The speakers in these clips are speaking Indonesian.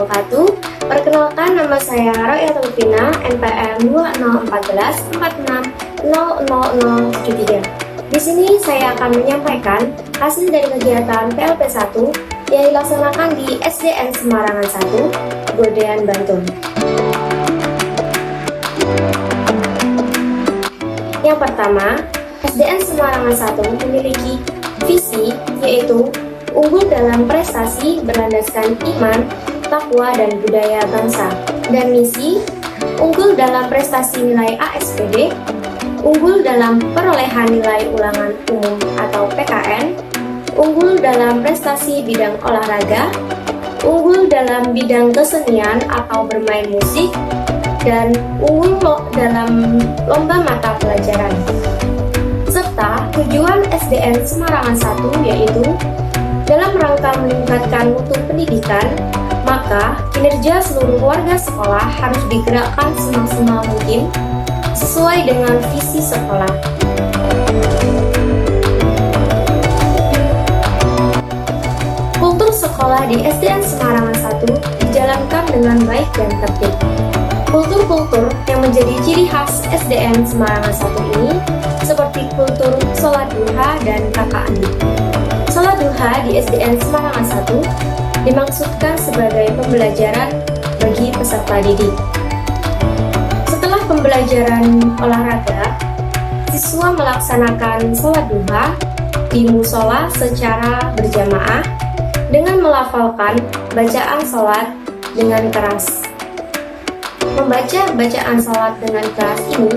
wabarakatuh. Perkenalkan, nama saya Roya Taufina, NPM 201446000073. Di sini saya akan menyampaikan hasil dari kegiatan PLP 1 yang dilaksanakan di SDN Semarangan 1, Godean, Bantul. Yang pertama, SDN Semarangan 1 memiliki visi yaitu unggul dalam prestasi berlandaskan iman, takwa, dan budaya bangsa. Dan misi, unggul dalam prestasi nilai ASPD, unggul dalam perolehan nilai ulangan umum atau PKN, unggul dalam prestasi bidang olahraga, unggul dalam bidang kesenian atau bermain musik, dan unggul dalam lomba mata pelajaran. Serta tujuan SDN Semarangan 1 yaitu dalam rangka meningkatkan mutu pendidikan, maka kinerja seluruh warga sekolah harus digerakkan semaksimal mungkin sesuai dengan visi sekolah. Kultur sekolah di SDN Semarangan 1 dijalankan dengan baik dan tertib. Kultur-kultur yang menjadi ciri khas SDN Semarangan 1 ini seperti kultur sholat duha dan kakak adik. Sholat duha di SDN Semarangan 1 dimaksudkan sebagai pembelajaran bagi peserta didik. Setelah pembelajaran olahraga, siswa melaksanakan sholat duha di musola secara berjamaah dengan melafalkan bacaan sholat dengan keras. Membaca bacaan sholat dengan keras ini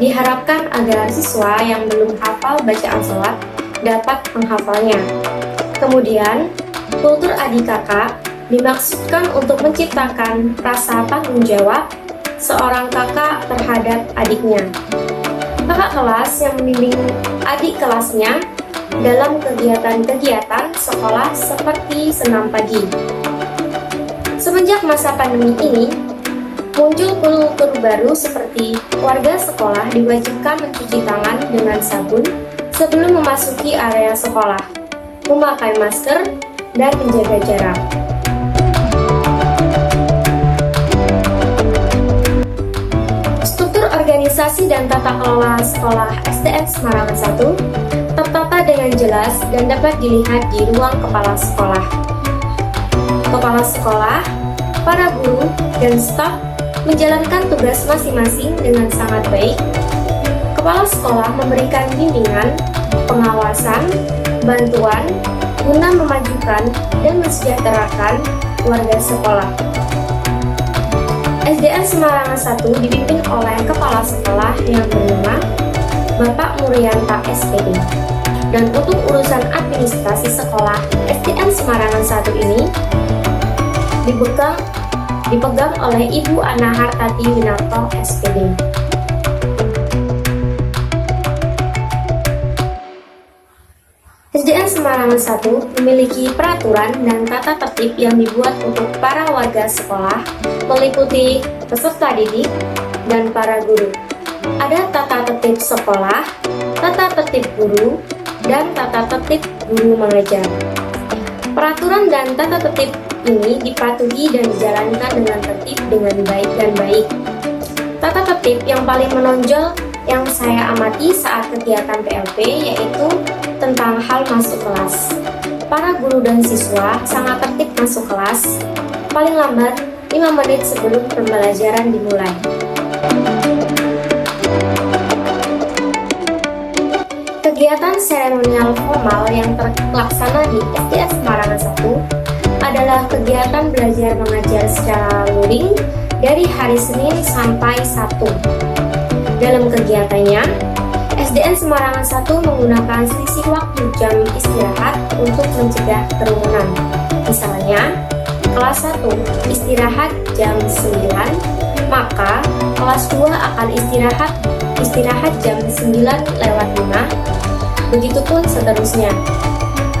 diharapkan agar siswa yang belum hafal bacaan sholat dapat menghafalnya. Kemudian, kultur adik kakak dimaksudkan untuk menciptakan rasa tanggung jawab seorang kakak terhadap adiknya. Kakak kelas yang membimbing adik kelasnya dalam kegiatan-kegiatan sekolah seperti senam pagi. Semenjak masa pandemi ini, muncul kultur baru seperti warga sekolah diwajibkan mencuci tangan dengan sabun sebelum memasuki area sekolah, memakai masker, dan menjaga jarak. Struktur organisasi dan tata kelola sekolah SDN Semarangan 1 tertata dengan jelas dan dapat dilihat di ruang kepala sekolah. Kepala sekolah, para guru, dan staf menjalankan tugas masing-masing dengan sangat baik. Kepala sekolah memberikan bimbingan, pengawasan, bantuan, guna memajukan dan mensejahterakan warga sekolah. SDN Semarangan 1 dipimpin oleh kepala sekolah yang bernama Bapak Muryanta SPD. Dan untuk urusan administrasi sekolah SDN Semarangan 1 ini dipegang oleh Ibu Ana Hartati Winarto SPD. SDN Semarangan 1 memiliki peraturan dan tata tertib yang dibuat untuk para warga sekolah, meliputi peserta didik dan para guru. Ada tata tertib sekolah, tata tertib guru, dan tata tertib guru mengajar. Peraturan dan tata tertib ini dipatuhi dan dijalankan dengan tertib dengan baik dan baik. Tata tertib yang paling menonjol yang saya amati saat kegiatan PLP yaitu tentang hal masuk kelas. Para guru dan siswa sangat tertib masuk kelas, paling lambat 5 menit sebelum pembelajaran dimulai. Kegiatan seremonial formal yang terlaksana di SDN Semarangan 1 adalah kegiatan belajar mengajar secara luring dari hari Senin sampai Sabtu. Dalam kegiatannya, SDN Semarangan 1 menggunakan selisih waktu jam istirahat untuk mencegah kerumunan. Misalnya, kelas 1 istirahat jam 9, maka kelas 2 akan istirahat jam 9:05, begitupun seterusnya.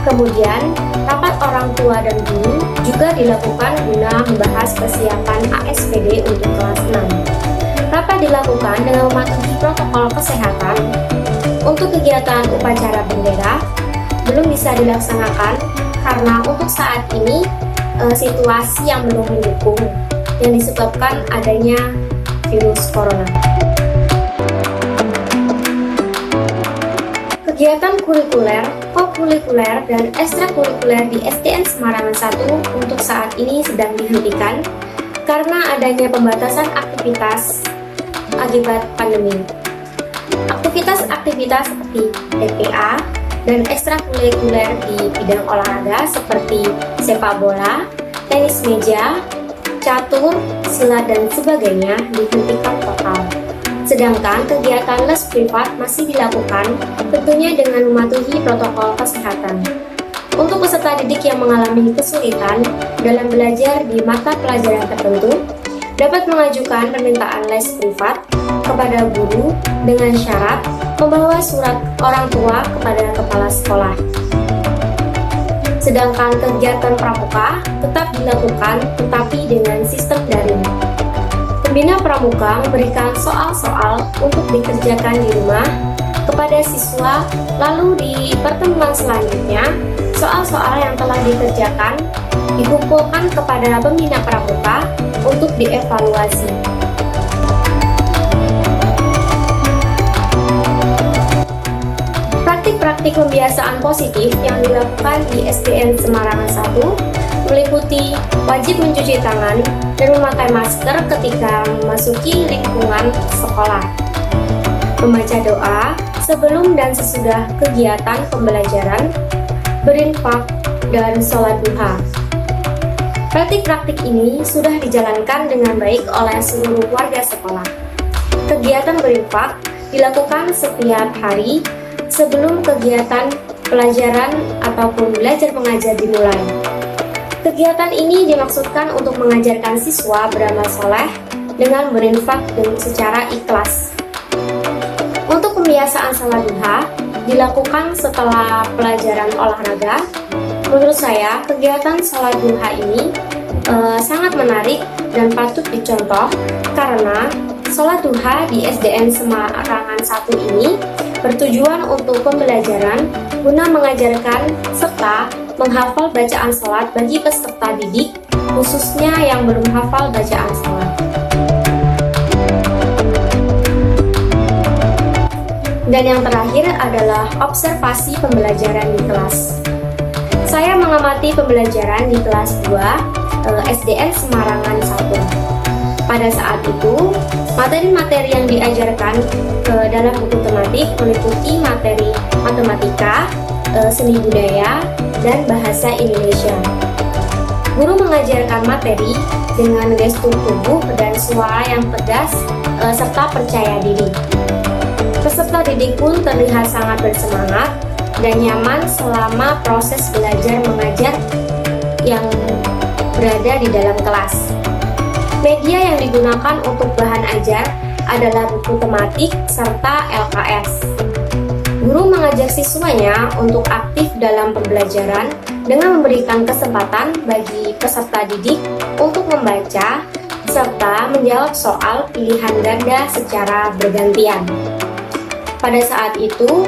Kemudian, rapat orang tua dan guru juga dilakukan guna membahas persiapan ASPD untuk kelas 6. Rapat dilakukan dengan mematuhi protokol kesehatan. Untuk kegiatan upacara bendera belum bisa dilaksanakan karena untuk saat ini situasi yang belum mendukung yang disebabkan adanya virus corona. Kegiatan kurikuler, kokurikuler, dan ekstrakurikuler di SDN Semarangan 1 untuk saat ini sedang dihentikan karena adanya pembatasan aktivitas akibat pandemi. Aktivitas-aktivitas seperti TPA dan ekstrakurikuler di bidang olahraga seperti sepak bola, tenis meja, catur, silat, dan sebagainya dihentikan total. Sedangkan kegiatan les privat masih dilakukan, tentunya dengan mematuhi protokol kesehatan. Untuk peserta didik yang mengalami kesulitan dalam belajar di mata pelajaran tertentu, dapat mengajukan permintaan les privat kepada guru dengan syarat membawa surat orang tua kepada kepala sekolah. Sedangkan kegiatan pramuka tetap dilakukan tetapi dengan sistem daring. Pembina pramuka memberikan soal-soal untuk dikerjakan di rumah kepada siswa, lalu di pertemuan selanjutnya, soal-soal yang telah dikerjakan dikumpulkan kepada pembina pramuka untuk dievaluasi. Praktik-praktik pembiasaan positif yang dilakukan di SDN Semarangan 1 meliputi wajib mencuci tangan dan memakai masker ketika memasuki lingkungan sekolah, membaca doa sebelum dan sesudah kegiatan pembelajaran, berinfak, dan sholat duha. Praktik-praktik ini sudah dijalankan dengan baik oleh seluruh warga sekolah. Kegiatan berinfak dilakukan setiap hari sebelum kegiatan pelajaran ataupun belajar mengajar dimulai. Kegiatan ini dimaksudkan untuk mengajarkan siswa beramal soleh dengan berinfak dan secara ikhlas. Untuk pembiasaan sholat duha dilakukan setelah pelajaran olahraga. Menurut saya, kegiatan sholat duha ini sangat menarik dan patut dicontoh karena sholat duha di SDN Semarangan 1 ini bertujuan untuk pembelajaran guna mengajarkan serta menghafal bacaan sholat bagi peserta didik, khususnya yang belum hafal bacaan sholat. Dan yang terakhir adalah observasi pembelajaran di kelas. Saya mengamati pembelajaran di kelas 2 SDN Semarangan 1. Pada saat itu, materi-materi yang diajarkan dalam buku tematik meliputi materi matematika, seni budaya, dan bahasa Indonesia. Guru mengajarkan materi dengan gestur tubuh dan suara yang tegas serta percaya diri. Peserta didik pun terlihat sangat bersemangat dan nyaman selama proses belajar mengajar yang berada di dalam kelas. Media yang digunakan untuk bahan ajar adalah buku tematik serta LKS. Guru mengajak siswanya untuk aktif dalam pembelajaran dengan memberikan kesempatan bagi peserta didik untuk membaca serta menjawab soal pilihan ganda secara bergantian. Pada saat itu,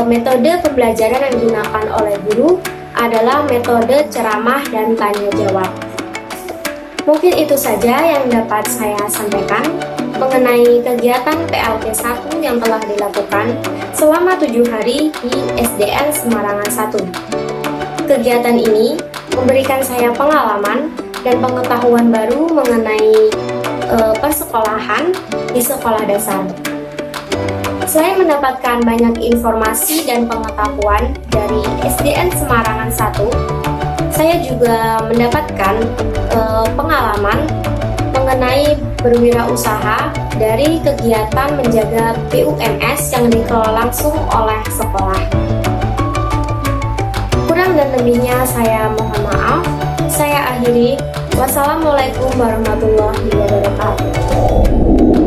metode pembelajaran yang digunakan oleh guru adalah metode ceramah dan tanya jawab. Mungkin itu saja yang dapat saya sampaikan mengenai kegiatan PLT 1 yang telah dilakukan selama 7 hari di SDN Semarangan 1. Kegiatan ini memberikan saya pengalaman dan pengetahuan baru mengenai persekolahan di sekolah dasar. Selain mendapatkan banyak informasi dan pengetahuan dari SDN Semarangan 1, saya juga mendapatkan pengalaman mengenai berwirausaha dari kegiatan menjaga BUMS yang dikelola langsung oleh sekolah. Kurang dan lebihnya saya mohon maaf. Saya akhiri. Wassalamualaikum warahmatullahi wabarakatuh.